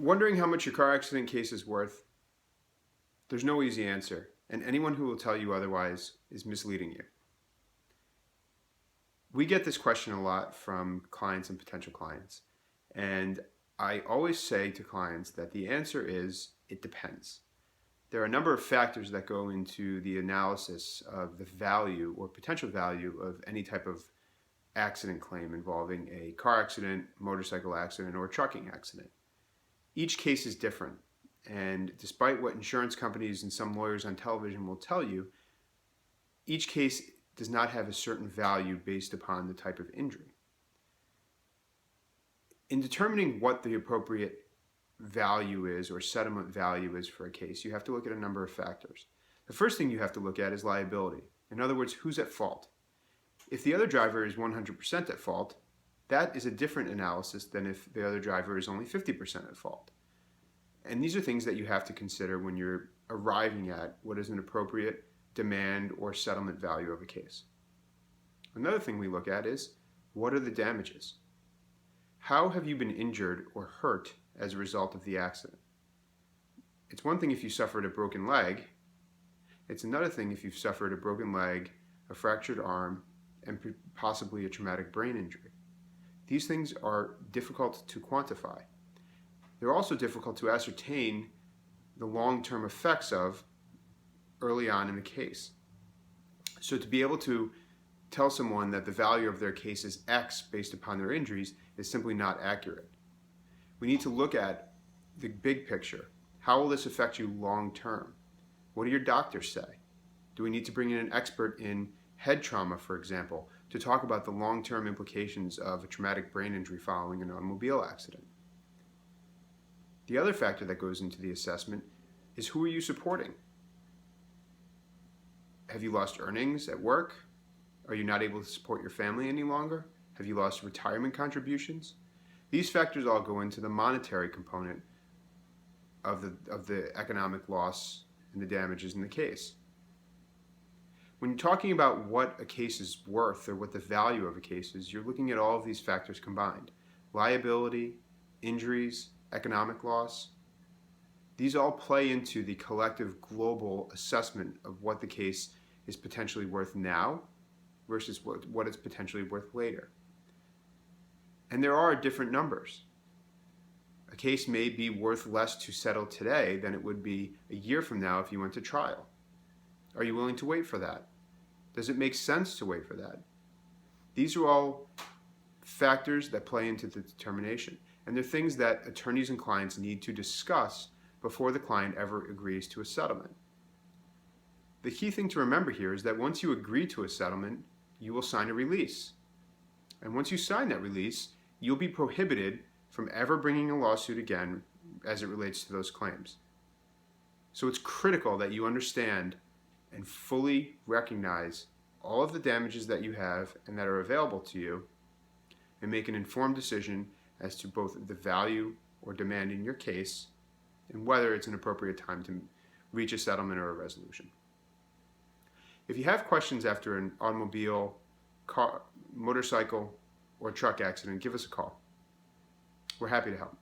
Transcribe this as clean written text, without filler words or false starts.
Wondering how much your car accident case is worth? There's no easy answer, and anyone who will tell you otherwise is misleading you. We get this question a lot from clients and potential clients, and I always say to clients that the answer is it depends. There are a number of factors that go into the analysis of the value or potential value of any type of accident claim involving a car accident, motorcycle accident, or trucking accident. Each case is different, and despite what insurance companies and some lawyers on television will tell you, each case does not have a certain value based upon the type of injury. In determining what the appropriate value is or settlement value is for a case, you have to look at a number of factors. The first thing you have to look at is liability. In other words, who's at fault? If the other driver is 100% at fault, that is a different analysis than if the other driver is only 50% at fault. And these are things that you have to consider when you're arriving at what is an appropriate demand or settlement value of a case. Another thing we look at is, what are the damages? How have you been injured or hurt as a result of the accident? It's one thing if you suffered a broken leg. It's another thing if you've suffered a broken leg, a fractured arm, and possibly a traumatic brain injury. These things are difficult to quantify. They're also difficult to ascertain the long-term effects of early on in the case. So to be able to tell someone that the value of their case is X based upon their injuries is simply not accurate. We need to look at the big picture. How will this affect you long-term? What do your doctors say? Do we need to bring in an expert in head trauma, for example, to talk about the long-term implications of a traumatic brain injury following an automobile accident? The other factor that goes into the assessment is, who are you supporting? Have you lost earnings at work? Are you not able to support your family any longer? Have you lost retirement contributions? These factors all go into the monetary component of the economic loss and the damages in the case. When you're talking about what a case is worth or what the value of a case is, you're looking at all of these factors combined. Liability, injuries, economic loss. These all play into the collective global assessment of what the case is potentially worth now versus what it's potentially worth later. And there are different numbers. A case may be worth less to settle today than it would be a year from now if you went to trial. Are you willing to wait for that? Does it make sense to wait for that? These are all factors that play into the determination, and they're things that attorneys and clients need to discuss before the client ever agrees to a settlement. The key thing to remember here is that once you agree to a settlement, you will sign a release. And once you sign that release, you'll be prohibited from ever bringing a lawsuit again as it relates to those claims. So it's critical that you understand and fully recognize all of the damages that you have and that are available to you, and make an informed decision as to both the value or demand in your case and whether it's an appropriate time to reach a settlement or a resolution. If you have questions after an automobile, car, motorcycle, or truck accident, give us a call. We're happy to help.